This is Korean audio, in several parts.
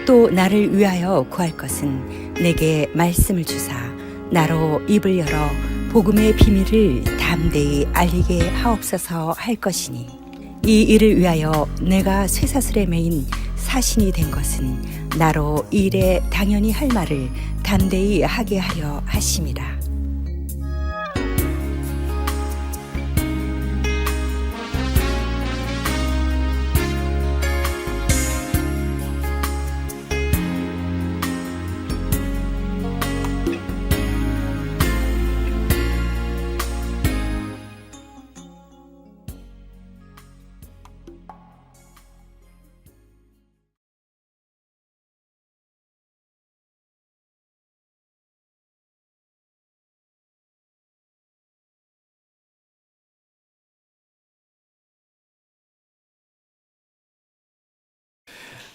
또 나를 위하여 구할 것은 내게 말씀을 주사 나로 입을 열어 복음의 비밀을 담대히 알리게 하옵소서 할 것이니 이 일을 위하여 내가 쇠사슬에 매인 사신이 된 것은 나로 이 일에 당연히 할 말을 담대히 하게 하려 하심이라.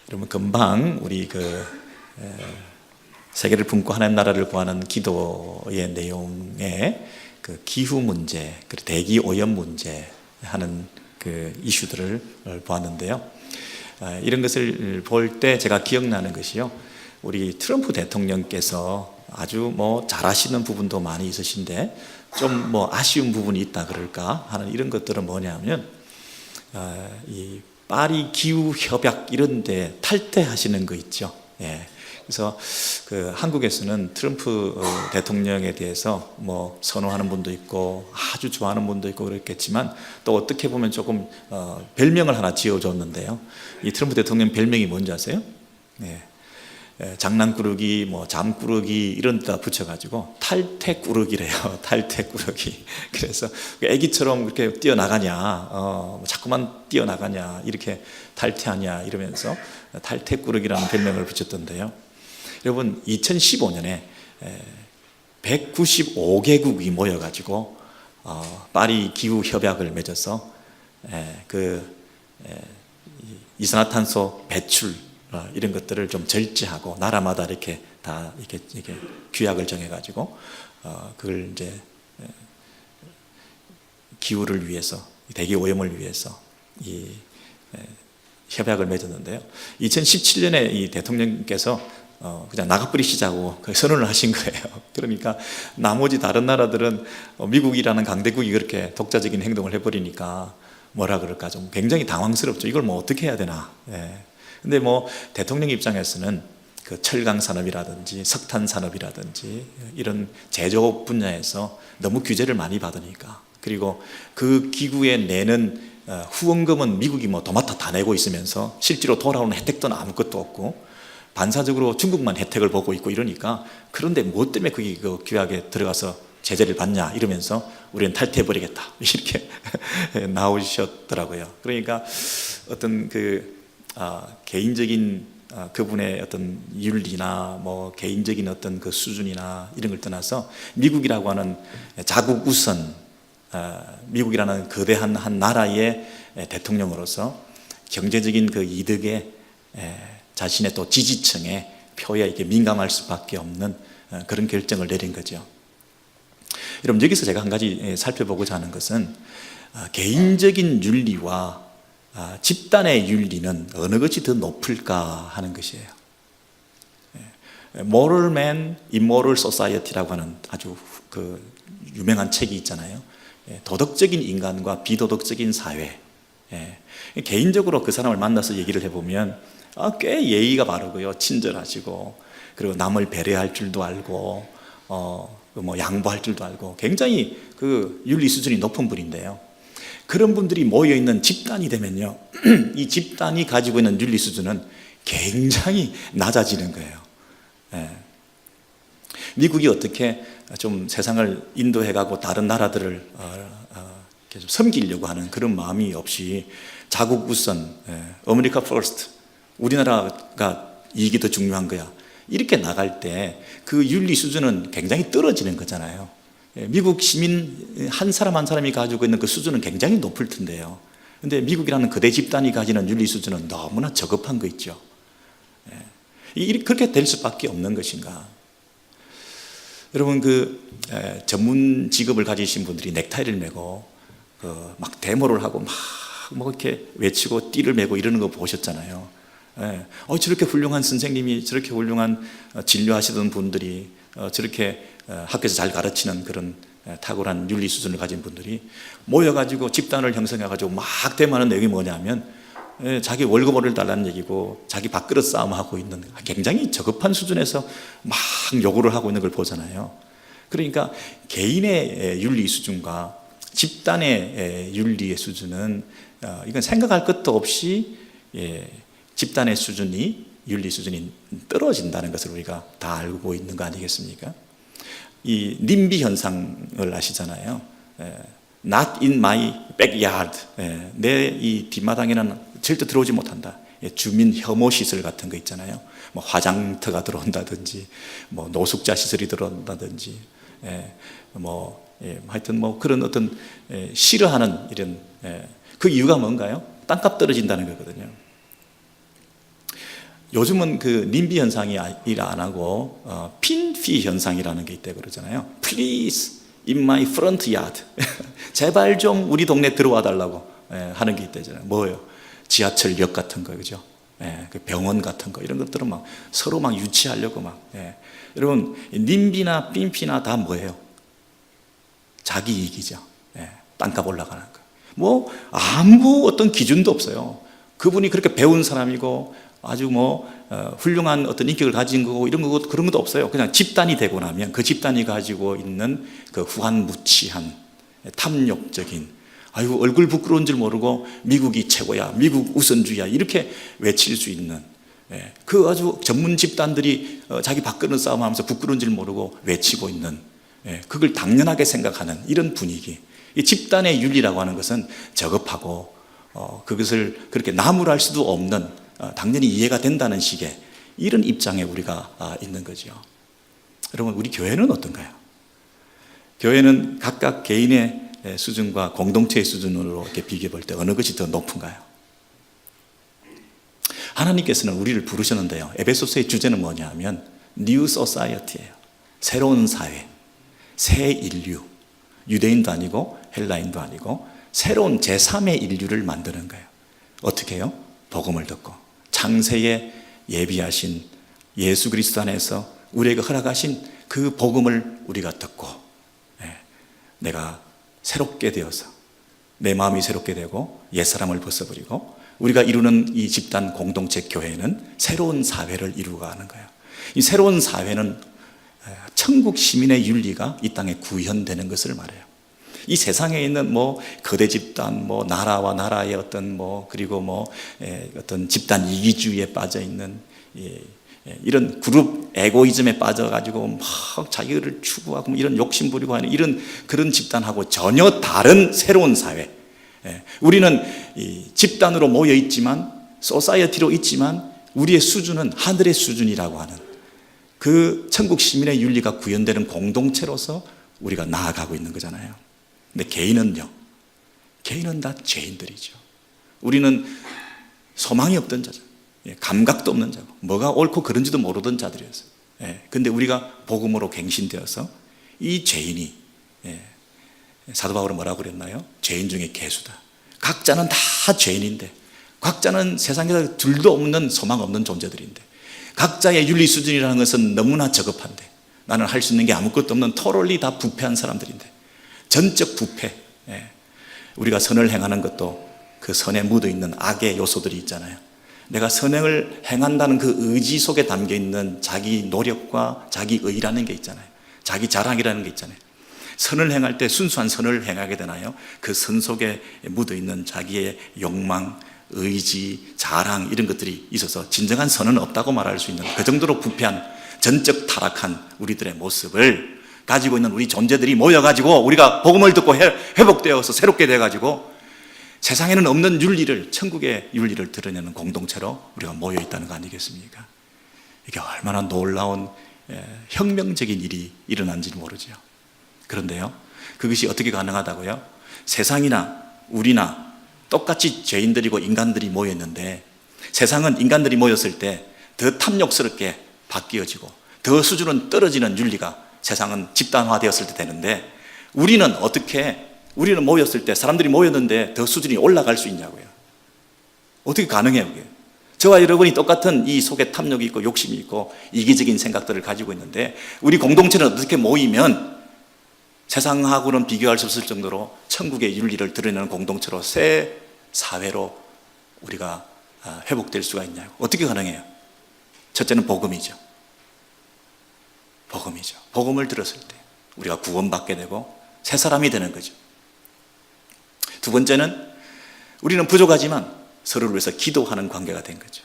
여러분, 금방 우리 세계를 품고 하나님 나라를 구하는 기도의 내용에 기후 문제, 그리고 대기 오염 문제 하는 이슈들을 보았는데요. 이런 것을 볼 때 제가 기억나는 것이요, 우리 트럼프 대통령께서 아주 잘하시는 부분도 많이 있으신데 좀 아쉬운 부분이 있다 그럴까 하는 이런 것들은 뭐냐면 이 파리 기후 협약 이런 데 탈퇴하시는 거 있죠. 예. 그래서 한국에서는 트럼프 대통령에 대해서 선호하는 분도 있고 아주 좋아하는 분도 있고 그렇겠지만 또 어떻게 보면 조금 별명을 하나 지어줬는데요. 이 트럼프 대통령 별명이 뭔지 아세요? 예. 장난꾸러기, 잠꾸러기 이런 데 붙여가지고 탈퇴꾸러기래요. 탈퇴꾸러기. 그래서 애기처럼 그렇게 뛰어나가냐, 자꾸만 뛰어나가냐, 이렇게 탈퇴하냐 이러면서 탈퇴꾸러기라는 별명을 붙였던데요. 여러분, 2015년에 195개국이 모여가지고 파리 기후 협약을 맺어서 이산화탄소 배출 이런 것들을 좀 절제하고 나라마다 이렇게 다 이렇게 규약을 정해가지고 그걸 이제 기후를 위해서, 대기 오염을 위해서 이 협약을 맺었는데요. 2017년에 이 대통령께서 그냥 나가버리시자고 선언을 하신 거예요. 그러니까 나머지 다른 나라들은 미국이라는 강대국이 그렇게 독자적인 행동을 해버리니까 뭐라 그럴까 좀 굉장히 당황스럽죠. 이걸 어떻게 해야 되나. 예. 근데 대통령 입장에서는 철강 산업이라든지 석탄 산업이라든지 이런 제조업 분야에서 너무 규제를 많이 받으니까, 그리고 그 기구에 내는 후원금은 미국이 도맡아 다 내고 있으면서 실제로 돌아오는 혜택도 아무것도 없고 반사적으로 중국만 혜택을 보고 있고 이러니까, 그런데 뭐 때문에 그게 규약에 들어가서 제재를 받냐 이러면서 우리는 탈퇴해버리겠다 이렇게 나오셨더라고요. 그러니까 어떤 개인적인 그분의 어떤 윤리나 개인적인 어떤 수준이나 이런 걸 떠나서 미국이라고 하는 자국 우선, 미국이라는 거대한 한 나라의 대통령으로서 경제적인 이득에 자신의 또 지지층의 표에 이렇게 민감할 수밖에 없는 그런 결정을 내린 거죠. 여러분, 여기서 제가 한 가지 살펴보고자 하는 것은 개인적인 윤리와 집단의 윤리는 어느 것이 더 높을까 하는 것이에요. Moral Man, Immoral Society라고 하는 아주 유명한 책이 있잖아요. 도덕적인 인간과 비도덕적인 사회. 개인적으로 그 사람을 만나서 얘기를 해보면 꽤 예의가 바르고요, 친절하시고, 그리고 남을 배려할 줄도 알고, 양보할 줄도 알고, 굉장히 윤리 수준이 높은 분인데요. 그런 분들이 모여있는 집단이 되면요, 이 집단이 가지고 있는 윤리 수준은 굉장히 낮아지는 거예요. 미국이 어떻게 좀 세상을 인도해가고 다른 나라들을 계속 섬기려고 하는 그런 마음이 없이 자국 우선, 아메리카 퍼스트, 우리나라가 이익이 더 중요한 거야, 이렇게 나갈 때 그 윤리 수준은 굉장히 떨어지는 거잖아요. 미국 시민 한 사람 한 사람이 가지고 있는 그 수준은 굉장히 높을 텐데요. 근데 미국이라는 거대 집단이 가지는 윤리 수준은 너무나 저급한 거 있죠. 그렇게 될 수밖에 없는 것인가. 여러분, 전문 직업을 가지신 분들이 넥타이를 메고 막 데모를 하고 막 이렇게 외치고 띠를 메고 이러는 거 보셨잖아요. 저렇게 훌륭한 선생님이, 저렇게 훌륭한 진료하시던 분들이, 저렇게 학교에서 잘 가르치는 그런 탁월한 윤리 수준을 가진 분들이 모여가지고 집단을 형성해가지고 막 대모하는 내용이 뭐냐면 자기 월급을 달라는 얘기고 자기 밥그릇 싸움하고 있는, 굉장히 저급한 수준에서 막 요구를 하고 있는 걸 보잖아요. 그러니까 개인의 윤리 수준과 집단의 윤리의 수준은 이건 생각할 것도 없이 집단의 수준이, 윤리 수준이 떨어진다는 것을 우리가 다 알고 있는 거 아니겠습니까? 이 님비 현상을 아시잖아요. Not in my backyard. 내 이 뒷마당에는 절대 들어오지 못한다. 주민 혐오 시설 같은 거 있잖아요. 뭐 화장터가 들어온다든지, 뭐 노숙자 시설이 들어온다든지, 하여튼 뭐 그런 어떤 싫어하는 이런, 그 이유가 뭔가요? 땅값 떨어진다는 거거든요. 요즘은 그 님비 현상이 일 안 하고 핀피 현상이라는 게 있다고 그러잖아요. Please in my front yard. 제발 좀 우리 동네 들어와 달라고 하는 게 있다잖아요. 뭐예요? 지하철역 같은 거, 그죠? 그 병원 같은 거, 이런 것들은 막 서로 막 유치하려고 막. 여러분, 님비나 핀피나 다 뭐예요? 자기 이익이죠. 땅값 올라가는 거. 뭐 아무 어떤 기준도 없어요. 그분이 그렇게 배운 사람이고 아주 훌륭한 어떤 인격을 가진 거고 이런 거 그런 것도 없어요. 그냥 집단이 되고 나면 그 집단이 가지고 있는 그 후한무치한 탐욕적인, 아유 얼굴 부끄러운 줄 모르고 미국이 최고야, 미국 우선주의야 이렇게 외칠 수 있는, 그 아주 전문 집단들이 자기 밥그릇 싸움하면서 부끄러운 줄 모르고 외치고 있는, 그걸 당연하게 생각하는 이런 분위기. 이 집단의 윤리라고 하는 것은 저급하고 그것을 그렇게 나무랄 수도 없는, 당연히 이해가 된다는 식의 이런 입장에 우리가 있는 거죠. 여러분, 우리 교회는 어떤가요? 교회는 각각 개인의 수준과 공동체의 수준으로 이렇게 비교해 볼 때 어느 것이 더 높은가요? 하나님께서는 우리를 부르셨는데요, 에베소서의 주제는 뭐냐면 New Society예요. 새로운 사회, 새 인류, 유대인도 아니고 헬라인도 아니고 새로운 제3의 인류를 만드는 거예요. 어떻게 해요? 복음을 듣고 창세에 예비하신 예수 그리스도 안에서 우리에게 허락하신 그 복음을 우리가 듣고, 내가 새롭게 되어서 내 마음이 새롭게 되고 옛사람을 벗어버리고 우리가 이루는 이 집단 공동체 교회는 새로운 사회를 이루어가는 거예요. 이 새로운 사회는 천국 시민의 윤리가 이 땅에 구현되는 것을 말해요. 이 세상에 있는 거대 집단, 나라와 나라의 어떤 그리고 어떤 집단 이기주의에 빠져 있는 이런 그룹 에고이즘에 빠져가지고 막 자기를 추구하고 이런 욕심 부리고 하는 이런 그런 집단하고 전혀 다른 새로운 사회. 우리는 이 집단으로 모여 있지만, 소사이어티로 있지만 우리의 수준은 하늘의 수준이라고 하는 그 천국 시민의 윤리가 구현되는 공동체로서 우리가 나아가고 있는 거잖아요. 근데 개인은요? 개인은 다 죄인들이죠. 우리는 소망이 없던 자죠. 감각도 없는 자고 뭐가 옳고 그른지도 모르던 자들이었어요. 근데 우리가 복음으로 갱신되어서 이 죄인이, 사도 바울은 뭐라고 그랬나요? 죄인 중에 괴수다. 각자는 다 죄인인데, 각자는 세상에서 둘도 없는 소망 없는 존재들인데, 각자의 윤리 수준이라는 것은 너무나 저급한데, 나는 할 수 있는 게 아무것도 없는 토럴리 다 부패한 사람들인데, 전적 부패. 우리가 선을 행하는 것도 그 선에 묻어있는 악의 요소들이 있잖아요. 내가 선행을 행한다는 그 의지 속에 담겨있는 자기 노력과 자기 의라는 게 있잖아요. 자기 자랑이라는 게 있잖아요. 선을 행할 때 순수한 선을 행하게 되나요? 그 선 속에 묻어있는 자기의 욕망, 의지, 자랑 이런 것들이 있어서 진정한 선은 없다고 말할 수 있는 그 정도로 부패한 전적 타락한 우리들의 모습을 가지고 있는 우리 존재들이 모여가지고 우리가 복음을 듣고 회복되어서 새롭게 돼가지고 세상에는 없는 윤리를, 천국의 윤리를 드러내는 공동체로 우리가 모여 있다는 거 아니겠습니까? 이게 얼마나 놀라운 혁명적인 일이 일어난지 모르죠. 그런데요, 그것이 어떻게 가능하다고요? 세상이나 우리나 똑같이 죄인들이고 인간들이 모였는데, 세상은 인간들이 모였을 때 더 탐욕스럽게 바뀌어지고 더 수준은 떨어지는 윤리가 세상은 집단화되었을 때 되는데, 우리는 어떻게, 우리는 모였을 때 사람들이 모였는데 더 수준이 올라갈 수 있냐고요. 어떻게 가능해요 그게? 저와 여러분이 똑같은 이 속에 탐욕이 있고 욕심이 있고 이기적인 생각들을 가지고 있는데, 우리 공동체는 어떻게 모이면 세상하고는 비교할 수 없을 정도로 천국의 윤리를 드러내는 공동체로, 새 사회로 우리가 회복될 수가 있냐고. 어떻게 가능해요? 첫째는 복음이죠. 복음이죠. 복음을 들었을 때 우리가 구원받게 되고 새 사람이 되는 거죠. 두 번째는 우리는 부족하지만 서로를 위해서 기도하는 관계가 된 거죠.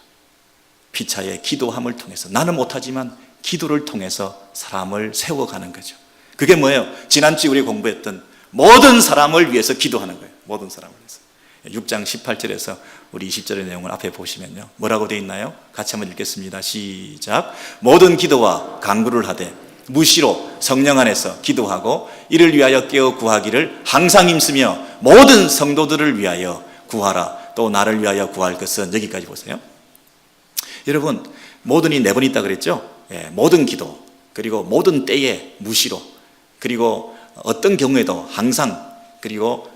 피차의 기도함을 통해서, 나는 못하지만 기도를 통해서 사람을 세워가는 거죠. 그게 뭐예요? 지난주에 우리 공부했던 모든 사람을 위해서 기도하는 거예요. 모든 사람을 위해서. 6장 18절에서 우리 20절의 내용을 앞에 보시면요, 뭐라고 되어 있나요? 같이 한번 읽겠습니다. 시작. 모든 기도와 간구를 하되 무시로 성령 안에서 기도하고 이를 위하여 깨어 구하기를 항상 힘쓰며 모든 성도들을 위하여 구하라. 또 나를 위하여 구할 것은, 여기까지 보세요. 여러분, 모든이 네 번 있다 그랬죠? 모든 기도, 그리고 모든 때에 무시로, 그리고 어떤 경우에도 항상, 그리고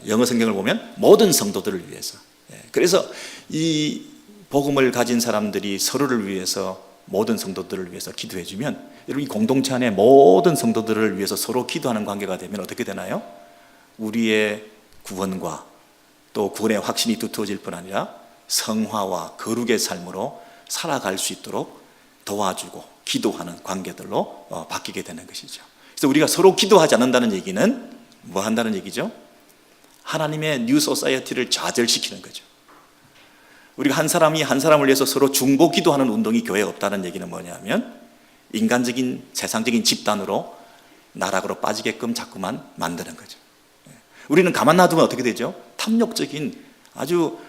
영어 성경을 보면 모든 성도들을 위해서. 그래서 이 복음을 가진 사람들이 서로를 위해서, 모든 성도들을 위해서 기도해 주면, 여러분 이 공동체 안에 모든 성도들을 위해서 서로 기도하는 관계가 되면 어떻게 되나요? 우리의 구원과 또 구원의 확신이 두터워질 뿐 아니라 성화와 거룩의 삶으로 살아갈 수 있도록 도와주고 기도하는 관계들로 바뀌게 되는 것이죠. 그래서 우리가 서로 기도하지 않는다는 얘기는 뭐 한다는 얘기죠? 하나님의 뉴 소사이어티를 좌절시키는 거죠. 우리가 한 사람이 한 사람을 위해서 서로 중보 기도하는 운동이 교회에 없다는 얘기는 뭐냐면, 인간적인 세상적인 집단으로 나락으로 빠지게끔 자꾸만 만드는 거죠. 우리는 가만 놔두면 어떻게 되죠? 탐욕적인 아주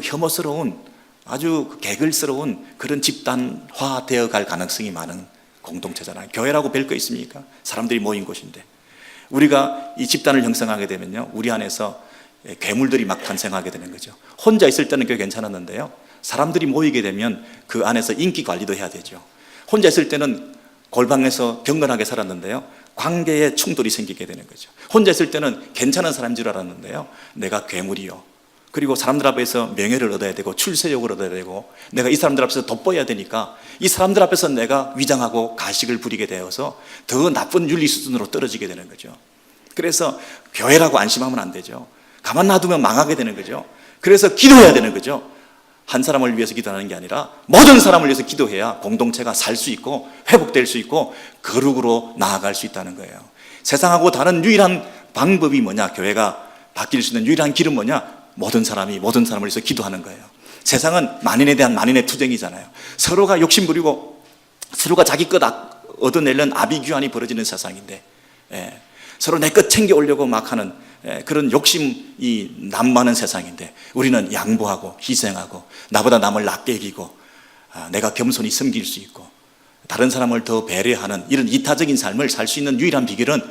혐오스러운, 아주 개글스러운 그런 집단화 되어 갈 가능성이 많은 공동체잖아요. 교회라고 별 거 있습니까? 사람들이 모인 곳인데. 우리가 이 집단을 형성하게 되면요, 우리 안에서 괴물들이 막 탄생하게 되는 거죠. 혼자 있을 때는 꽤 괜찮았는데요, 사람들이 모이게 되면 그 안에서 인기 관리도 해야 되죠. 혼자 있을 때는 골방에서 경건하게 살았는데요, 관계에 충돌이 생기게 되는 거죠. 혼자 있을 때는 괜찮은 사람인 줄 알았는데요, 내가 괴물이요. 그리고 사람들 앞에서 명예를 얻어야 되고 출세욕을 얻어야 되고, 내가 이 사람들 앞에서 돋보여야 되니까 이 사람들 앞에서 내가 위장하고 가식을 부리게 되어서 더 나쁜 윤리 수준으로 떨어지게 되는 거죠. 그래서 교회라고 안심하면 안 되죠. 가만 놔두면 망하게 되는 거죠. 그래서 기도해야 되는 거죠. 한 사람을 위해서 기도하는 게 아니라 모든 사람을 위해서 기도해야 공동체가 살 수 있고 회복될 수 있고 거룩으로 나아갈 수 있다는 거예요. 세상하고 다른 유일한 방법이 뭐냐? 교회가 바뀔 수 있는 유일한 길은 뭐냐? 모든 사람을 위해서 기도하는 거예요. 세상은 만인에 대한 만인의 투쟁이잖아요. 서로가 욕심 부리고 서로가 자기 것 얻어내려는 아비규환이 벌어지는 세상인데, 서로 내 것 챙겨오려고 막 하는 그런 욕심이 난무하는 세상인데, 우리는 양보하고 희생하고 나보다 남을 낮게 여기고 내가 겸손히 섬길 수 있고 다른 사람을 더 배려하는 이런 이타적인 삶을 살 수 있는 유일한 비결은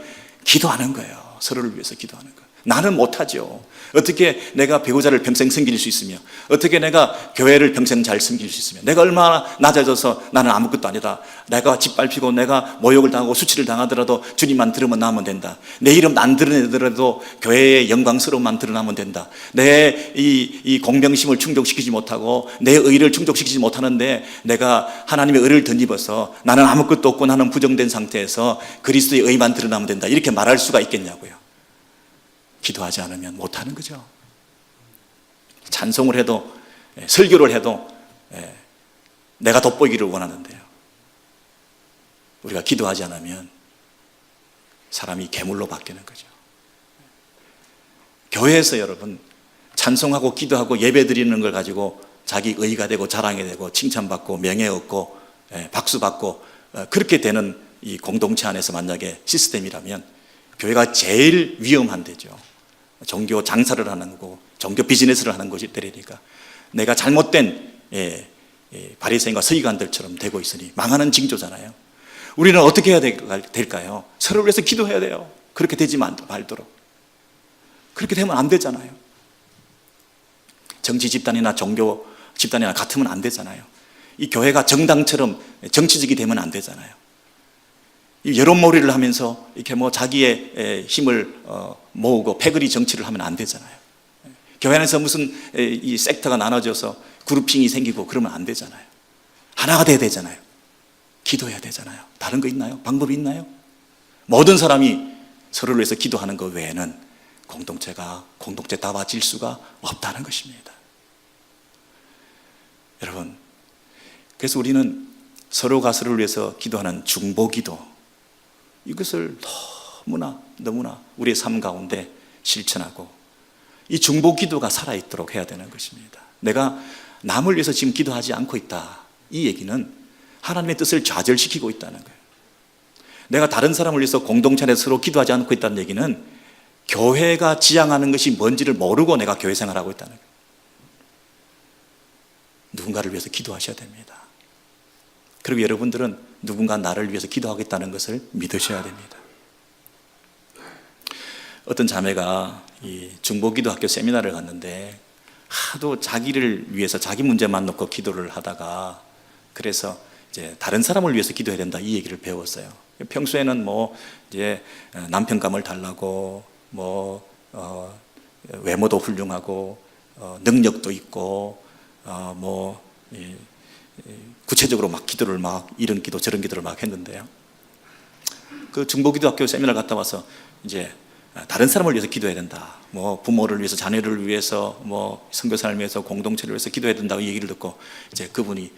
기도하는 거예요. 서로를 위해서 기도하는 거예요. 나는 못하죠. 어떻게 내가 배우자를 평생 섬길 수 있으며, 어떻게 내가 교회를 평생 잘 섬길 수 있으며, 내가 얼마나 낮아져서 나는 아무것도 아니다, 내가 짓밟히고 내가 모욕을 당하고 수치를 당하더라도 주님만 들으면 나면 된다, 내 이름 안 드러내더라도 교회의 영광스러움만 드러나면 된다, 내 이 공평심을 충족시키지 못하고 내 의를 충족시키지 못하는데 내가 하나님의 의를 덧입어서 나는 아무것도 없고 나는 부정된 상태에서 그리스도의 의만 드러나면 된다, 이렇게 말할 수가 있겠냐고요. 기도하지 않으면 못하는 거죠. 찬송을 해도 설교를 해도 내가 돋보이기를 원하는데요, 우리가 기도하지 않으면 사람이 괴물로 바뀌는 거죠. 교회에서 여러분 찬송하고 기도하고 예배 드리는 걸 가지고 자기 의가 되고 자랑이 되고 칭찬받고 명예 얻고 박수 받고 그렇게 되는 이 공동체 안에서 만약에 시스템이라면 교회가 제일 위험한 데죠. 종교 장사를 하는 거고 종교 비즈니스를 하는 것이 되니까 내가 잘못된 바리새인과 서기관들처럼 되고 있으니 망하는 징조잖아요. 우리는 어떻게 해야 될까요? 서로를 위해서 기도해야 돼요. 그렇게 되지 말도록. 그렇게 되면 안 되잖아요. 정치 집단이나 종교 집단이나 같으면 안 되잖아요. 이 교회가 정당처럼 정치적이 되면 안 되잖아요. 여론몰이를 하면서 이렇게 자기의 힘을 모으고 패거리 정치를 하면 안 되잖아요. 교회 안에서 무슨 이 섹터가 나눠져서 그룹핑이 생기고 그러면 안 되잖아요. 하나가 돼야 되잖아요. 기도해야 되잖아요. 다른 거 있나요? 방법이 있나요? 모든 사람이 서로를 위해서 기도하는 것 외에는 공동체가 공동체다워질 수가 없다는 것입니다. 여러분, 그래서 우리는 서로가 서로를 위해서 기도하는 중보기도, 이것을 너무나 우리의 삶 가운데 실천하고 이 중보기도가 살아있도록 해야 되는 것입니다. 내가 남을 위해서 지금 기도하지 않고 있다, 이 얘기는 하나님의 뜻을 좌절시키고 있다는 거예요. 내가 다른 사람을 위해서 공동체 안에서 서로 기도하지 않고 있다는 얘기는 교회가 지향하는 것이 뭔지를 모르고 내가 교회 생활하고 있다는 거예요. 누군가를 위해서 기도하셔야 됩니다. 그리고 여러분들은 누군가 나를 위해서 기도하겠다는 것을 믿으셔야 됩니다. 어떤 자매가 이 중보기도 학교 세미나를 갔는데 하도 자기를 위해서 자기 문제만 놓고 기도를 하다가, 그래서 이제 다른 사람을 위해서 기도해야 된다, 이 얘기를 배웠어요. 평소에는 이제 남편감을 달라고 외모도 훌륭하고 능력도 있고 구체적으로 막 기도를 이런 기도 저런 기도를 막 했는데요. 그 중보기도 학교 세미나 갔다 와서 이제 다른 사람을 위해서 기도해야 된다, 부모를 위해서, 자녀를 위해서, 선교사를 위해서, 공동체를 위해서 기도해야 된다고 얘기를 듣고, 이제 그분이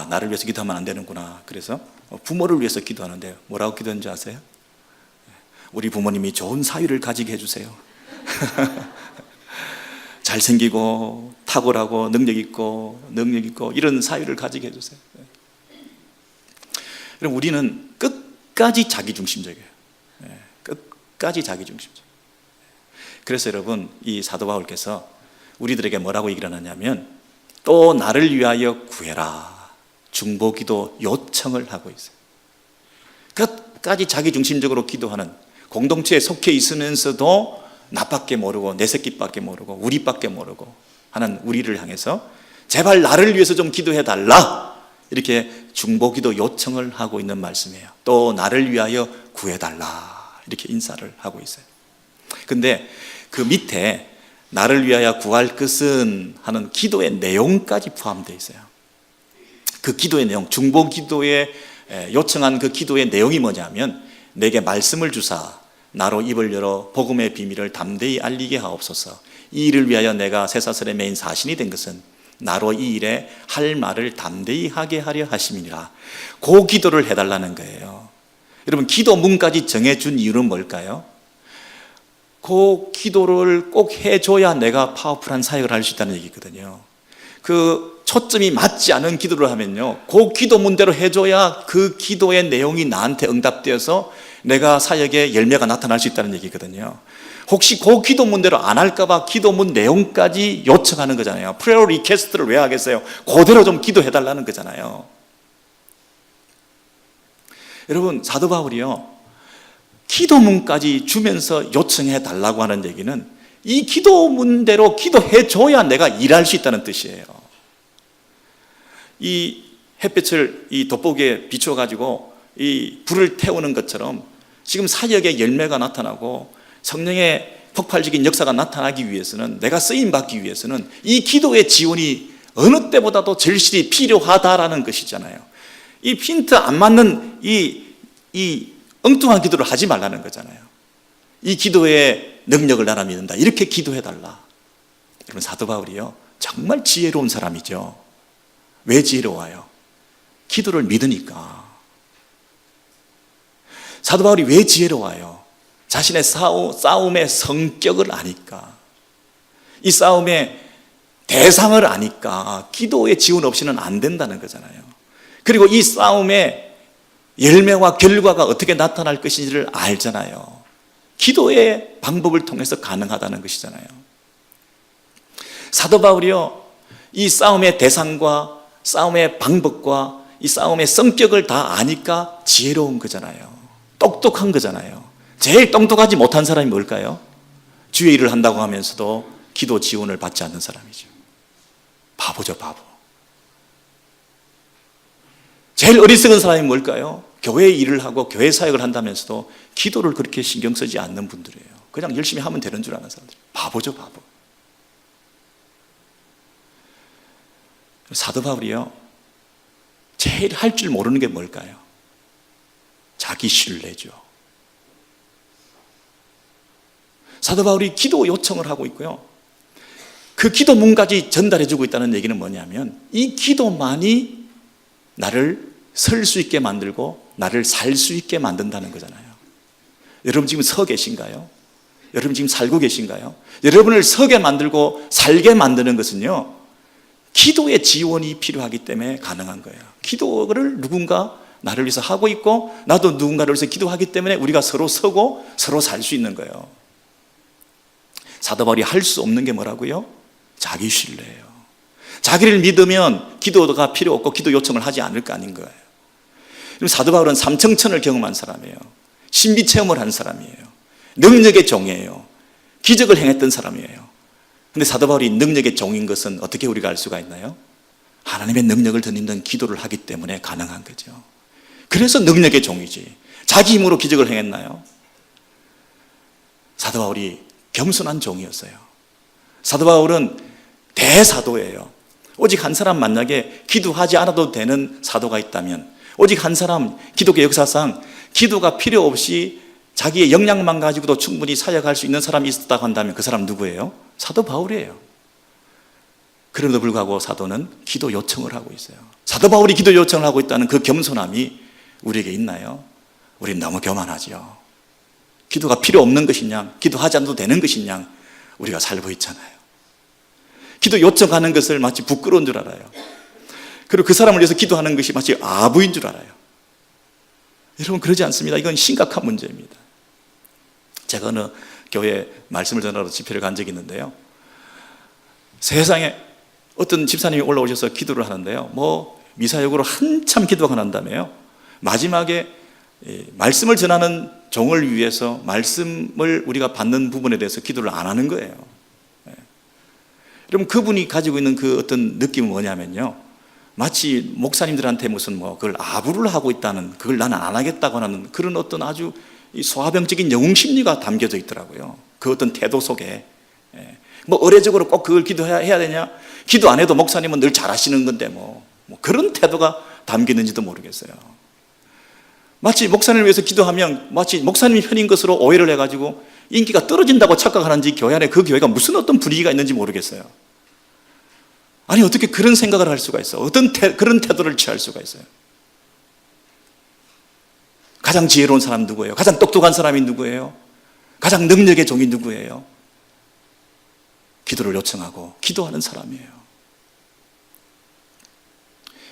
나를 위해서 기도하면 안 되는구나. 그래서 부모를 위해서 기도하는데 뭐라고 기도했는지 아세요? 우리 부모님이 좋은 사위를 가지게 해주세요. 잘생기고 탁월하고 능력 있고 이런 사위를 가지게 해주세요. 그럼 우리는 끝까지 자기중심적이에요. 끝까지 자기중심적. 그래서 여러분, 이 사도 바울께서 우리들에게 뭐라고 얘기를 하냐면, 또 나를 위하여 구해라, 중보기도 요청을 하고 있어요. 끝까지 자기중심적으로 기도하는, 공동체에 속해 있으면서도 나밖에 모르고 내 새끼밖에 모르고 우리밖에 모르고 하는 우리를 향해서 제발 나를 위해서 좀 기도해달라, 이렇게 중보기도 요청을 하고 있는 말씀이에요. 또 나를 위하여 구해달라, 이렇게 인사를 하고 있어요. 근데 그 밑에 나를 위하여 구할 것은 하는 기도의 내용까지 포함되어 있어요. 그 기도의 내용, 중보기도에 요청한 그 기도의 내용이 뭐냐면, 내게 말씀을 주사 나로 입을 열어 복음의 비밀을 담대히 알리게 하옵소서. 이 일을 위하여 내가 쇠사슬에 매인 사신이 된 것은 나로 이 일에 할 말을 담대히 하게 하려 하심이니라. 그 기도를 해달라는 거예요. 여러분, 기도문까지 정해준 이유는 뭘까요? 그 기도를 꼭 해줘야 내가 파워풀한 사역을 할 수 있다는 얘기거든요. 그 초점이 맞지 않은 기도를 하면요, 그 기도문대로 해줘야 그 기도의 내용이 나한테 응답되어서 내가 사역에 열매가 나타날 수 있다는 얘기거든요. 혹시 그 기도문대로 안 할까봐 기도문 내용까지 요청하는 거잖아요. 프레어 리퀘스트를 왜 하겠어요? 그대로 좀 기도해달라는 거잖아요. 여러분, 사도 바울이요, 기도문까지 주면서 요청해 달라고 하는 얘기는 이 기도문대로 기도해 줘야 내가 일할 수 있다는 뜻이에요. 이 햇빛을 이 돋보기에 비춰가지고 이 불을 태우는 것처럼 지금 사역의 열매가 나타나고 성령의 폭발적인 역사가 나타나기 위해서는, 내가 쓰임받기 위해서는 이 기도의 지원이 어느 때보다도 절실히 필요하다라는 것이잖아요. 이 핀트 안 맞는 이 엉뚱한 기도를 하지 말라는 거잖아요. 이 기도의 능력을 나라 믿는다, 이렇게 기도해달라. 여러분, 사도 바울이요, 정말 지혜로운 사람이죠. 왜 지혜로워요? 기도를 믿으니까. 사도 바울이 왜 지혜로워요? 자신의 싸움의 성격을 아니까, 이 싸움의 대상을 아니까 기도의 지원 없이는 안 된다는 거잖아요. 그리고 이 싸움의 열매와 결과가 어떻게 나타날 것인지를 알잖아요. 기도의 방법을 통해서 가능하다는 것이잖아요. 사도 바울이요, 이 싸움의 대상과 싸움의 방법과 이 싸움의 성격을 다 아니까 지혜로운 거잖아요. 똑똑한 거잖아요. 제일 똑똑하지 못한 사람이 뭘까요? 주의 일을 한다고 하면서도 기도 지원을 받지 않는 사람이죠. 바보죠, 바보. 제일 어리석은 사람이 뭘까요? 교회 일을 하고 교회 사역을 한다면서도 기도를 그렇게 신경 쓰지 않는 분들이에요. 그냥 열심히 하면 되는 줄 아는 사람들. 바보죠, 바보. 사도 바울이요, 제일 할 줄 모르는 게 뭘까요? 자기 신뢰죠. 사도 바울이 기도 요청을 하고 있고요, 그 기도문까지 전달해주고 있다는 얘기는 뭐냐면, 이 기도만이 나를 설 수 있게 만들고 나를 살 수 있게 만든다는 거잖아요. 여러분 지금 서 계신가요? 여러분 지금 살고 계신가요? 여러분을 서게 만들고 살게 만드는 것은요, 기도의 지원이 필요하기 때문에 가능한 거예요. 기도를 누군가 나를 위해서 하고 있고, 나도 누군가를 위해서 기도하기 때문에 우리가 서로 서고 서로 살 수 있는 거예요. 사도 바울이 할 수 없는 게 뭐라고요? 자기 신뢰예요. 자기를 믿으면 기도가 필요 없고 기도 요청을 하지 않을 거 아닌 거예요. 사도 바울은 삼청천을 경험한 사람이에요. 신비 체험을 한 사람이에요. 능력의 종이에요. 기적을 행했던 사람이에요. 근데 사도 바울이 능력의 종인 것은 어떻게 우리가 알 수가 있나요? 하나님의 능력을 덧입는 기도를 하기 때문에 가능한 거죠. 그래서 능력의 종이지, 자기 힘으로 기적을 행했나요? 사도 바울이 겸손한 종이었어요. 사도 바울은 대사도예요. 오직 한 사람 만약에 기도하지 않아도 되는 사도가 있다면, 오직 한 사람, 기독교 역사상 기도가 필요 없이 자기의 역량만 가지고도 충분히 사역할 수 있는 사람이 있었다고 한다면 그 사람 누구예요? 사도 바울이에요. 그럼에도 불구하고 사도는 기도 요청을 하고 있어요. 사도 바울이 기도 요청을 하고 있다는 그 겸손함이 우리에게 있나요? 우리는 너무 교만하죠. 기도가 필요 없는 것이냐, 기도하지 않아도 되는 것이냐, 우리가 살고 있잖아요. 기도 요청하는 것을 마치 부끄러운 줄 알아요. 그리고 그 사람을 위해서 기도하는 것이 마치 아부인 줄 알아요. 여러분, 그러지 않습니다. 이건 심각한 문제입니다. 제가 어느 교회 말씀을 전하러 집회를 간 적이 있는데요, 세상에 어떤 집사님이 올라오셔서 기도를 하는데요, 미사역으로 한참 기도가 난다며요. 마지막에 말씀을 전하는 종을 위해서 말씀을 우리가 받는 부분에 대해서 기도를 안 하는 거예요. 여러분, 그분이 가지고 있는 그 어떤 느낌은 뭐냐면요, 마치 목사님들한테 무슨 그걸 아부를 하고 있다는, 그걸 나는 안 하겠다고 하는 그런 어떤 아주 소화병적인 영웅 심리가 담겨져 있더라고요. 그 어떤 태도 속에. 의례적으로 꼭 그걸 기도해야 되냐? 기도 안 해도 목사님은 늘 잘하시는 건데 그런 태도가 담기는지도 모르겠어요. 마치 목사님을 위해서 기도하면 마치 목사님이 편인 것으로 오해를 해가지고 인기가 떨어진다고 착각하는지 교회 안에 그 교회가 무슨 어떤 분위기가 있는지 모르겠어요. 아니, 어떻게 그런 생각을 할 수가 있어? 그런 태도를 취할 수가 있어요? 가장 지혜로운 사람 누구예요? 가장 똑똑한 사람이 누구예요? 가장 능력의 종이 누구예요? 기도를 요청하고 기도하는 사람이에요.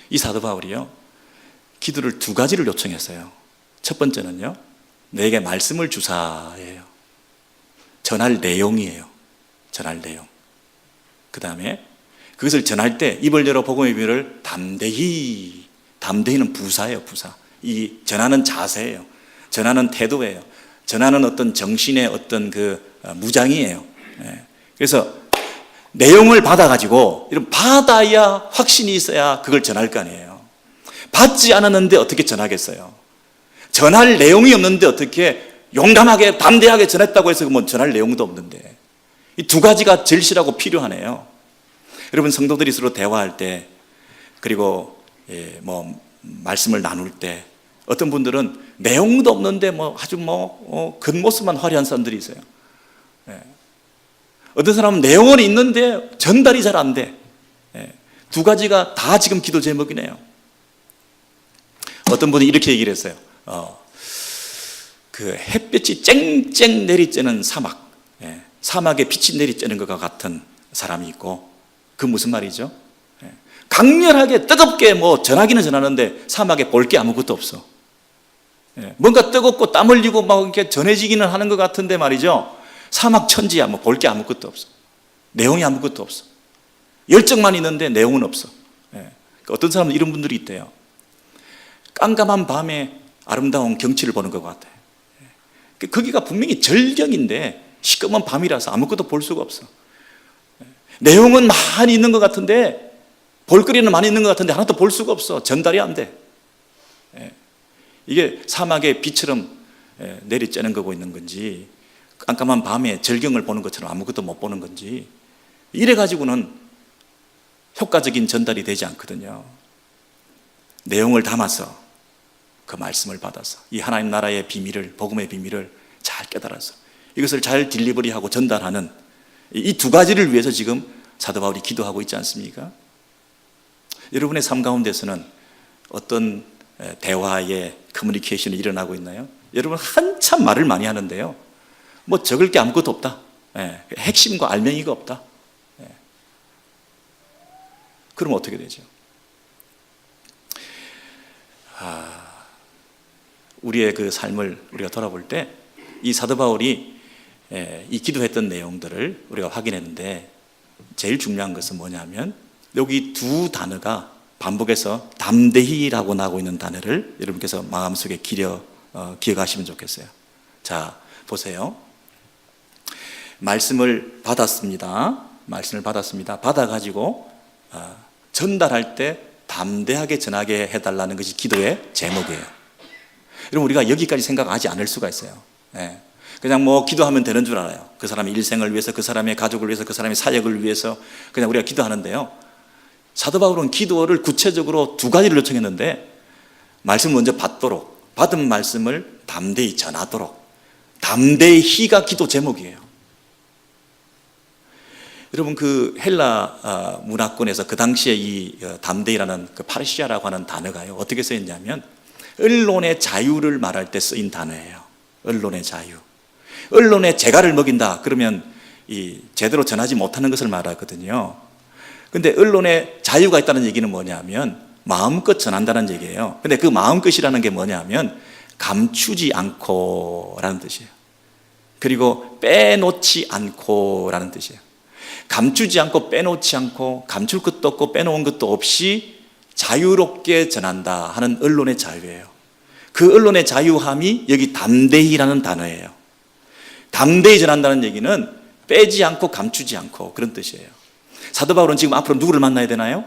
이 사도 바울이요, 기도를 두 가지를 요청했어요. 첫 번째는요, 내게 말씀을 주사예요. 전할 내용이에요. 전할 내용. 그 다음에 그것을 전할 때 입을 열어 복음의 비밀을 담대히는 부사예요. 부사. 이 전하는 자세예요. 전하는 태도예요. 전하는 어떤 정신의 어떤 그 무장이에요. 그래서 내용을 받아가지고, 이런 받아야 확신이 있어야 그걸 전할 거 아니에요. 받지 않았는데 어떻게 전하겠어요? 전할 내용이 없는데 어떻게 용감하게 담대하게 전했다고 해서 전할 내용도 없는데, 이 두 가지가 절실하고 필요하네요. 여러분, 성도들이 서로 대화할 때, 그리고 말씀을 나눌 때, 어떤 분들은 내용도 없는데 아주 겉모습만 화려한 사람들이 있어요. 어떤 사람은 내용은 있는데 전달이 잘 안 돼. 두 가지가 다 지금 기도 제목이네요. 어떤 분이 이렇게 얘기를 했어요. 그 햇볕이 쨍쨍 내리쬐는 사막, 사막에 빛이 내리쬐는 것과 같은 사람이 있고, 그 무슨 말이죠? 강렬하게 뜨겁게 전하기는 전하는데 사막에 볼 게 아무것도 없어. 뭔가 뜨겁고 땀 흘리고 이렇게 전해지기는 하는 것 같은데 말이죠, 사막 천지야. 볼 게 아무것도 없어. 내용이 아무것도 없어. 열정만 있는데 내용은 없어. 어떤 사람은 이런 분들이 있대요. 깜깜한 밤에 아름다운 경치를 보는 것 같아. 거기가 분명히 절경인데 시꺼먼 밤이라서 아무것도 볼 수가 없어. 내용은 많이 있는 것 같은데, 볼거리는 많이 있는 것 같은데 하나도 볼 수가 없어. 전달이 안 돼. 이게 사막의 비처럼 내리쬐는 거고 있는 건지, 깜깜한 밤에 절경을 보는 것처럼 아무것도 못 보는 건지, 이래가지고는 효과적인 전달이 되지 않거든요. 내용을 담아서 그 말씀을 받아서 이 하나님 나라의 비밀을, 복음의 비밀을 잘 깨달아서 이것을 잘 딜리버리하고 전달하는 이 두 가지를 위해서 지금 사도 바울이 기도하고 있지 않습니까? 여러분의 삶 가운데서는 어떤 대화의 커뮤니케이션이 일어나고 있나요? 여러분 한참 말을 많이 하는데요, 뭐 적을 게 아무것도 없다. 핵심과 알맹이가 없다. 그러면 어떻게 되죠? 우리의 그 삶을 우리가 돌아볼 때 이 사도 바울이 이 기도했던 내용들을 우리가 확인했는데, 제일 중요한 것은 뭐냐면 여기 두 단어가 반복해서 담대히라고 나오고 있는 단어를 여러분께서 마음속에 기억하시면 좋겠어요. 자, 보세요. 말씀을 받았습니다. 받아가지고 전달할 때 담대하게 전하게 해달라는 것이 기도의 제목이에요. 여러분, 우리가 여기까지 생각하지 않을 수가 있어요. 그냥 뭐 기도하면 되는 줄 알아요. 그 사람의 일생을 위해서, 그 사람의 가족을 위해서, 그 사람의 사역을 위해서 그냥 우리가 기도하는데요, 사도 바울은 기도를 구체적으로 두 가지를 요청했는데, 말씀을 먼저 받은 말씀을 담대히 전하도록, 담대히가 기도 제목이에요. 여러분, 그 헬라 문화권에서 그 당시에 이 담대히라는 그 파르시아라고 하는 단어가요, 어떻게 쓰였냐면 언론의 자유를 말할 때 쓰인 단어예요. 언론의 자유. 언론에 재갈을 먹인다 그러면 이 제대로 전하지 못하는 것을 말하거든요. 근데 언론에 자유가 있다는 얘기는 뭐냐면 마음껏 전한다는 얘기예요. 근데 그 마음껏이라는 게 뭐냐면 감추지 않고라는 뜻이에요. 그리고 빼놓지 않고라는 뜻이에요. 감추지 않고 빼놓지 않고, 감출 것도 없고 빼놓은 것도 없이 자유롭게 전한다 하는 언론의 자유예요. 그 언론의 자유함이 여기 담대히라는 단어예요. 담대히 전한다는 얘기는 빼지 않고 감추지 않고 그런 뜻이에요. 사도 바울은 지금 앞으로 누구를 만나야 되나요?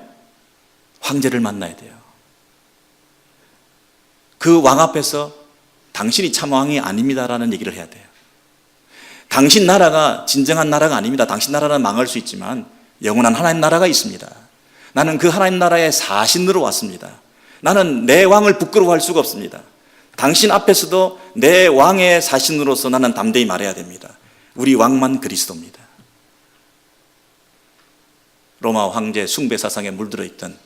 황제를 만나야 돼요. 그 왕 앞에서 당신이 참 왕이 아닙니다라는 얘기를 해야 돼요. 당신 나라가 진정한 나라가 아닙니다. 당신 나라는 망할 수 있지만 영원한 하나님 나라가 있습니다. 나는 그 하나님 나라의 사신으로 왔습니다. 나는 내 왕을 부끄러워할 수가 없습니다. 당신 앞에서도 내 왕의 사신으로서 나는 담대히 말해야 됩니다. 우리 왕만 그리스도입니다. 로마 황제 숭배 사상에 물들어 있던,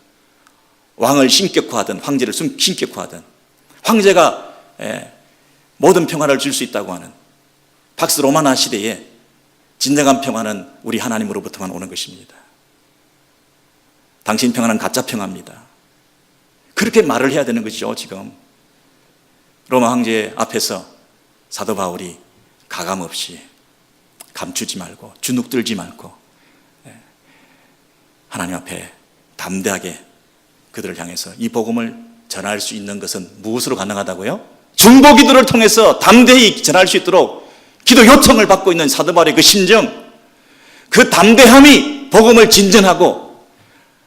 왕을 신격화하던, 황제를 신격화하던, 황제가 모든 평화를 줄 수 있다고 하는 팍스 로마나 시대에 진정한 평화는 우리 하나님으로부터만 오는 것입니다. 당신 평화는 가짜 평화입니다. 그렇게 말을 해야 되는 것이죠. 지금 로마 황제 앞에서 사도 바울이 가감없이, 감추지 말고, 주눅들지 말고 하나님 앞에 담대하게 그들을 향해서 이 복음을 전할 수 있는 것은 무엇으로 가능하다고요? 중보기도를 통해서 담대히 전할 수 있도록 기도 요청을 받고 있는 사도 바울의 그 심정, 그 담대함이 복음을 진전하고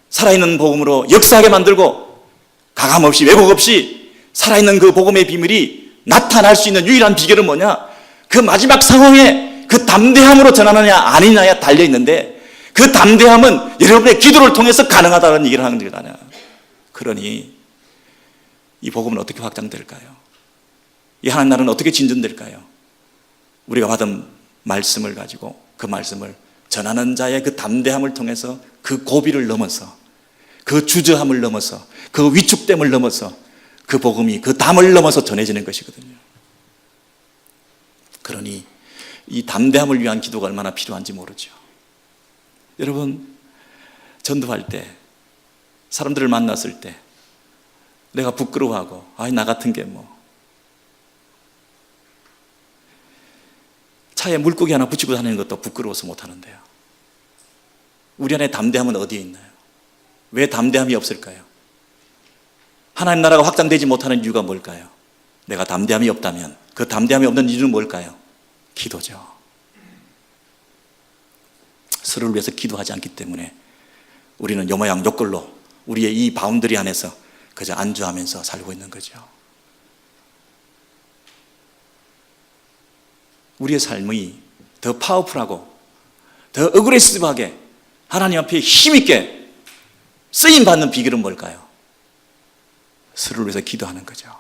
살아있는 복음으로 역사하게 만들고, 가감없이 왜곡 없이 살아있는 그 복음의 비밀이 나타날 수 있는 유일한 비결은 뭐냐? 그 마지막 상황에 그 담대함으로 전하느냐 아니냐에 달려있는데, 그 담대함은 여러분의 기도를 통해서 가능하다는 얘기를 하는 거잖아요. 그러니 이 복음은 어떻게 확장될까요? 이 하나님 나라는 어떻게 진전될까요? 우리가 받은 말씀을 가지고 그 말씀을 전하는 자의 그 담대함을 통해서 그 고비를 넘어서, 그 주저함을 넘어서, 그 위축됨을 넘어서 그 복음이 그 담을 넘어서 전해지는 것이거든요. 그러니 이 담대함을 위한 기도가 얼마나 필요한지 모르죠. 여러분, 전도할 때, 사람들을 만났을 때 내가 부끄러워하고, 나 같은 게 뭐, 차에 물고기 하나 붙이고 다니는 것도 부끄러워서 못하는데요. 우리 안에 담대함은 어디에 있나요? 왜 담대함이 없을까요? 하나님 나라가 확장되지 못하는 이유가 뭘까요? 내가 담대함이 없다면 그 담대함이 없는 이유는 뭘까요? 기도죠. 서로를 위해서 기도하지 않기 때문에 우리는 요 모양 요 꼴로 우리의 이 바운더리 안에서 그저 안주하면서 살고 있는 거죠. 우리의 삶이 더 파워풀하고 더 어그레시브하게 하나님 앞에 힘있게 쓰임 받는 비결은 뭘까요? 서로를 위해서 기도하는 거죠.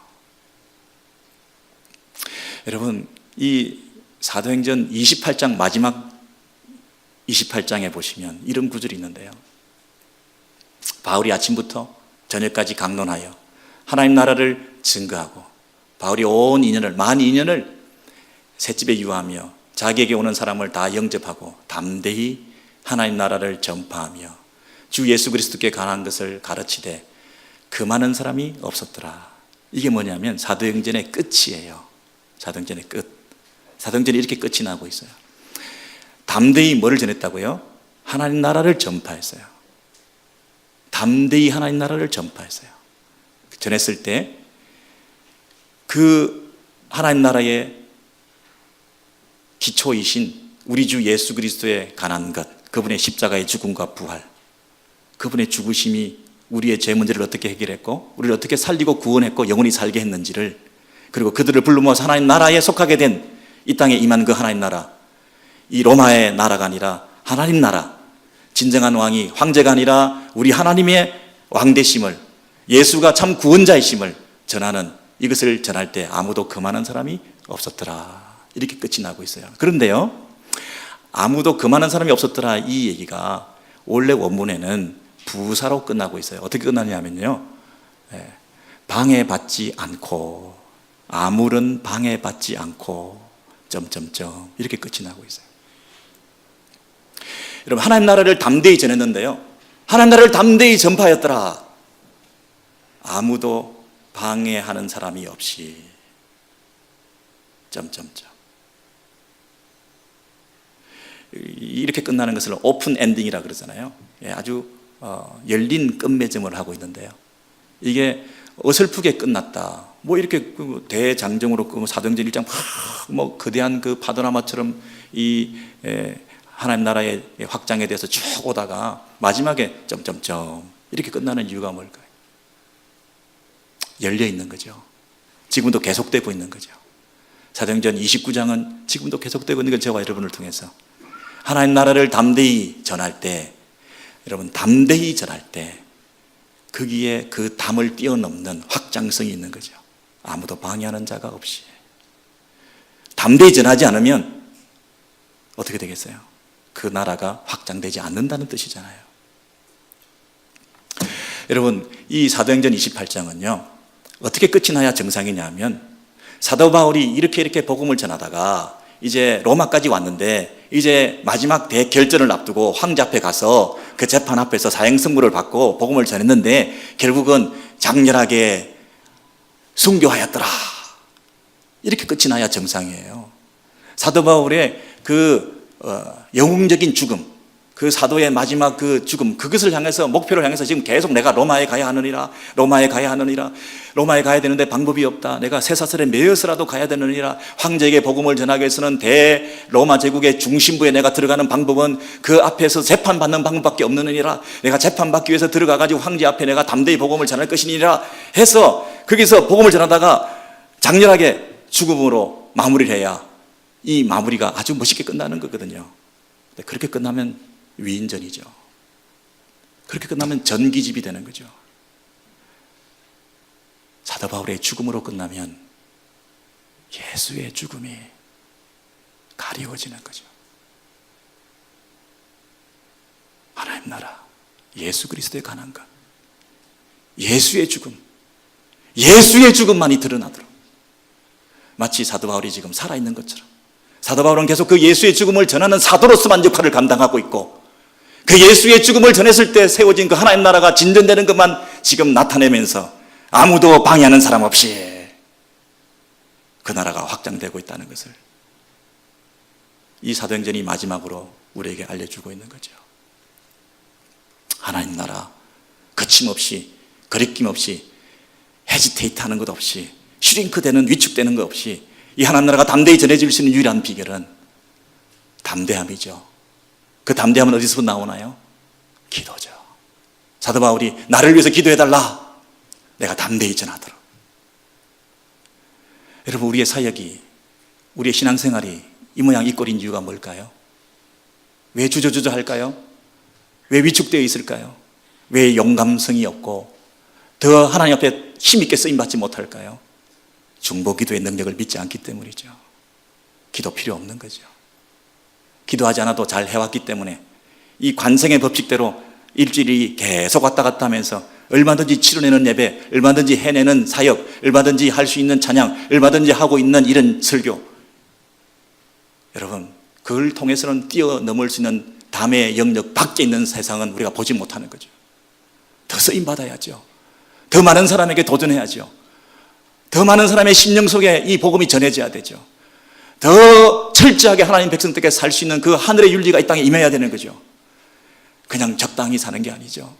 여러분, 이 사도행전 28장 마지막 28장에 보시면 이런 구절이 있는데요. 바울이 아침부터 저녁까지 강론하여 하나님 나라를 증거하고, 바울이 온 2년을, 만 2년을 셋집에 유하며 자기에게 오는 사람을 다 영접하고 담대히 하나님 나라를 전파하며 주 예수 그리스도께 관한 것을 가르치되 그 많은 사람이 없었더라. 이게 뭐냐면 사도행전의 끝이에요. 사도행전의 끝. 사도행전이 이렇게 끝이 나고 있어요. 담대히 뭐를 전했다고요? 하나님 나라를 전파했어요. 담대히 하나님 나라를 전파했어요. 전했을 때 그 하나님 나라의 기초이신 우리 주 예수 그리스도에 관한 것, 그분의 십자가의 죽음과 부활, 그분의 죽으심이 우리의 죄 문제를 어떻게 해결했고 우리를 어떻게 살리고 구원했고 영원히 살게 했는지를, 그리고 그들을 불러 모아서 하나님 나라에 속하게 된 이 땅에 임한 그 하나님 나라, 이 로마의 나라가 아니라 하나님 나라, 진정한 왕이 황제가 아니라 우리 하나님의 왕되심을, 예수가 참 구원자이심을 전하는, 이것을 전할 때 아무도 그만한 사람이 없었더라. 이렇게 끝이 나고 있어요. 그런데요, 아무도 그만한 사람이 없었더라 이 얘기가 원래 원문에는 부사로 끝나고 있어요. 어떻게 끝나냐면요, 방해받지 않고, 아무런 방해받지 않고 점점점 이렇게 끝이 나고 있어요. 여러분, 하나님 나라를 담대히 전했는데요, 하나님 나라를 담대히 전파하였더라. 아무도 방해하는 사람이 없이 점점점. 이렇게 끝나는 것을 오픈 엔딩이라 그러잖아요. 아주 열린 끝맺음을 하고 있는데요, 이게 어설프게 끝났다, 뭐 이렇게 대장정으로 사도행전 1장 뭐 거대한 그 파도나마처럼 이 하나님 나라의 확장에 대해서 쭉 오다가 마지막에 점점점 이렇게 끝나는 이유가 뭘까요? 열려 있는 거죠. 지금도 계속되고 있는 거죠. 사도행전 29장은 지금도 계속되고 있는 건 저와 여러분을 통해서 하나님 나라를 담대히 전할 때, 여러분, 담대히 전할 때 거기에 그 담을 뛰어넘는 확장성이 있는 거죠. 아무도 방해하는 자가 없이. 담대히 전하지 않으면 어떻게 되겠어요? 그 나라가 확장되지 않는다는 뜻이잖아요. 여러분, 이 사도행전 28장은요 어떻게 끝이 나야 정상이냐면, 사도 바울이 이렇게 복음을 전하다가 이제 로마까지 왔는데 이제 마지막 대결전을 앞두고 황제 앞에 가서 그 재판 앞에서 사형선고를 받고 복음을 전했는데 결국은 장렬하게 순교하였더라. 이렇게 끝이 나야 정상이에요. 사도 바울의 그 영웅적인 죽음, 그 사도의 마지막 그 죽음, 그것을 향해서, 목표를 향해서 지금 계속 내가 로마에 가야 하느니라, 로마에 가야 하느니라, 로마에 가야 되는데 방법이 없다, 내가 쇠사슬에 매여서라도 가야 되느니라, 황제에게 복음을 전하기 위해서는 대로마 제국의 중심부에 내가 들어가는 방법은 그 앞에서 재판받는 방법밖에 없느니라, 내가 재판받기 위해서 들어가가지고 황제 앞에 내가 담대히 복음을 전할 것이니라 해서 거기서 복음을 전하다가 장렬하게 죽음으로 마무리를 해야 이 마무리가 아주 멋있게 끝나는 거거든요. 그렇게 끝나면 위인전이죠. 그렇게 끝나면 전기집이 되는 거죠. 사도 바울의 죽음으로 끝나면 예수의 죽음이 가리워지는 거죠. 하나님 나라, 예수 그리스도에 관한 것, 예수의 죽음, 예수의 죽음만이 드러나도록, 마치 사도 바울이 지금 살아있는 것처럼 사도 바울은 계속 그 예수의 죽음을 전하는 사도로서만 역할을 감당하고 있고, 그 예수의 죽음을 전했을 때 세워진 그 하나님 나라가 진전되는 것만 지금 나타내면서 아무도 방해하는 사람 없이 그 나라가 확장되고 있다는 것을 이 사도행전이 마지막으로 우리에게 알려주고 있는 거죠. 하나님 나라 거침없이, 거리낌 없이, 헤지테이트 하는 것 없이, 슈링크되는, 위축되는 것 없이 이 하나님 나라가 담대히 전해질 수 있는 유일한 비결은 담대함이죠. 그 담대함은 어디서 나오나요? 기도죠. 사도 바울이 나를 위해서 기도해달라, 내가 담대히 전하도록. 여러분, 우리의 사역이, 우리의 신앙생활이 이 모양 이 꼴인 이유가 뭘까요? 왜 주저주저 할까요? 왜 위축되어 있을까요? 왜 용감성이 없고 더 하나님 앞에 힘있게 쓰임받지 못할까요? 중보기도의 능력을 믿지 않기 때문이죠. 기도 필요 없는 거죠. 기도하지 않아도 잘 해왔기 때문에 이 관성의 법칙대로 일주일이 계속 왔다 갔다 하면서 얼마든지 치러내는 예배, 얼마든지 해내는 사역, 얼마든지 할 수 있는 찬양, 얼마든지 하고 있는 이런 설교, 여러분 그걸 통해서는 뛰어넘을 수 있는 담의 영역 밖에 있는 세상은 우리가 보지 못하는 거죠. 더 쓰임받아야죠. 더 많은 사람에게 도전해야죠. 더 많은 사람의 심령 속에 이 복음이 전해져야 되죠. 더 철저하게 하나님 백성들에게 살 수 있는 그 하늘의 윤리가 이 땅에 임해야 되는 거죠. 그냥 적당히 사는 게 아니죠.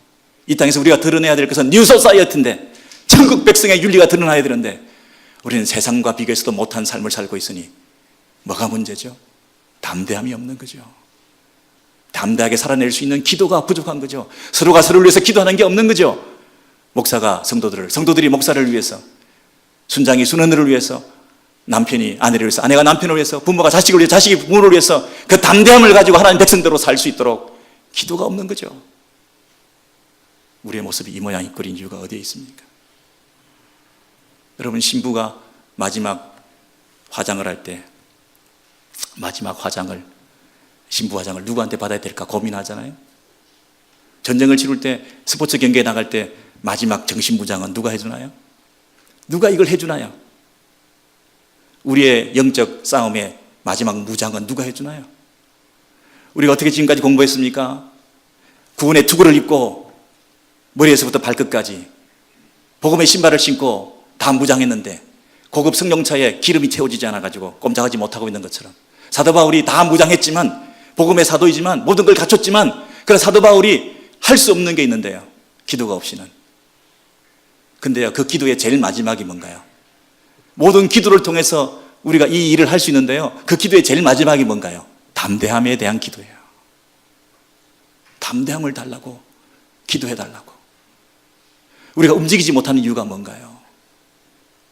이 땅에서 우리가 드러내야 될 것은 뉴 소사이어티인데, 천국 백성의 윤리가 드러나야 되는데 우리는 세상과 비교해서도 못한 삶을 살고 있으니 뭐가 문제죠? 담대함이 없는 거죠. 담대하게 살아낼 수 있는 기도가 부족한 거죠. 서로가 서로를 위해서 기도하는 게 없는 거죠. 목사가 성도들을, 성도들이 목사를 위해서, 순장이 순원들을 위해서, 남편이 아내를 위해서, 아내가 남편을 위해서, 부모가 자식을 위해서, 자식이 부모를 위해서 그 담대함을 가지고 하나님 백성대로 살 수 있도록 기도가 없는 거죠. 우리의 모습이 이 모양이 꼴인 이유가 어디에 있습니까? 여러분, 신부가 마지막 화장을 할 때, 마지막 화장을, 신부 화장을 누구한테 받아야 될까 고민하잖아요. 전쟁을 치룰 때, 스포츠 경기에 나갈 때 마지막 정신무장은 누가 해주나요? 누가 이걸 해주나요? 우리의 영적 싸움의 마지막 무장은 누가 해주나요? 우리가 어떻게 지금까지 공부했습니까? 구원의 투구를 입고 머리에서부터 발끝까지 복음의 신발을 신고 다 무장했는데 고급 승용차에 기름이 채워지지 않아가지고 꼼짝하지 못하고 있는 것처럼, 사도 바울이 다 무장했지만, 복음의 사도이지만, 모든 걸 갖췄지만, 그런 사도 바울이 할 수 없는 게 있는데요, 기도가 없이는. 근데요, 그 기도의 제일 마지막이 뭔가요? 모든 기도를 통해서 우리가 이 일을 할 수 있는데요, 그 기도의 제일 마지막이 뭔가요? 담대함에 대한 기도예요. 담대함을 달라고, 기도해 달라고. 우리가 움직이지 못하는 이유가 뭔가요?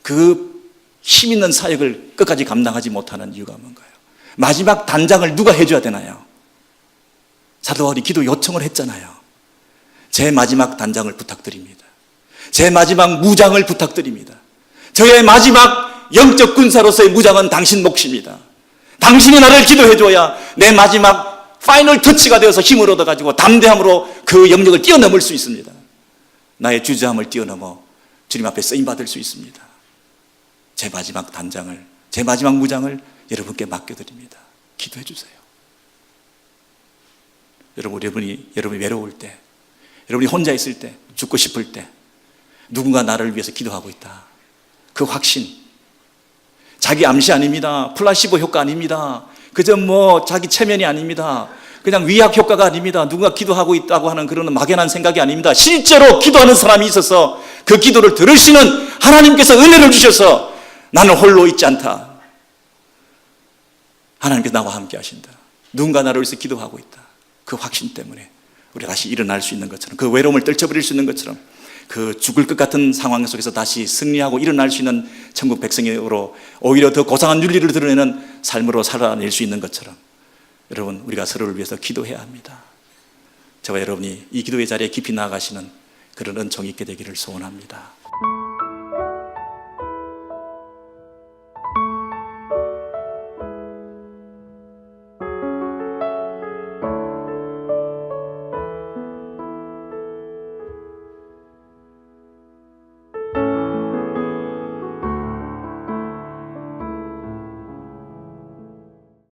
그 힘 있는 사역을 끝까지 감당하지 못하는 이유가 뭔가요? 마지막 단장을 누가 해줘야 되나요? 사도 바울이 기도 요청을 했잖아요. 제 마지막 단장을 부탁드립니다. 제 마지막 무장을 부탁드립니다. 저의 마지막 영적 군사로서의 무장은 당신 몫입니다. 당신이 나를 기도해줘야 내 마지막 파이널 터치가 되어서 힘을 얻어가지고 담대함으로 그 영역을 뛰어넘을 수 있습니다. 나의 주저함을 뛰어넘어 주님 앞에 쓰임받을 수 있습니다. 제 마지막 단장을, 제 마지막 무장을 여러분께 맡겨드립니다. 기도해 주세요. 여러분이 외로울 때, 여러분이 혼자 있을 때, 죽고 싶을 때 누군가 나를 위해서 기도하고 있다, 그 확신. 자기 암시 아닙니다. 플라시보 효과 아닙니다. 그저 자기 체면이 아닙니다. 그냥 위약 효과가 아닙니다. 누군가 기도하고 있다고 하는 그런 막연한 생각이 아닙니다. 실제로 기도하는 사람이 있어서 그 기도를 들으시는 하나님께서 은혜를 주셔서 나는 홀로 있지 않다, 하나님께서 나와 함께 하신다, 누군가 나를 위해서 기도하고 있다, 그 확신 때문에 우리가 다시 일어날 수 있는 것처럼, 그 외로움을 떨쳐버릴 수 있는 것처럼, 그 죽을 것 같은 상황 속에서 다시 승리하고 일어날 수 있는 천국 백성으로 오히려 더 고상한 윤리를 드러내는 삶으로 살아낼 수 있는 것처럼, 여러분, 우리가 서로를 위해서 기도해야 합니다. 저와 여러분이 이 기도의 자리에 깊이 나아가시는 그런 은총이 있게 되기를 소원합니다.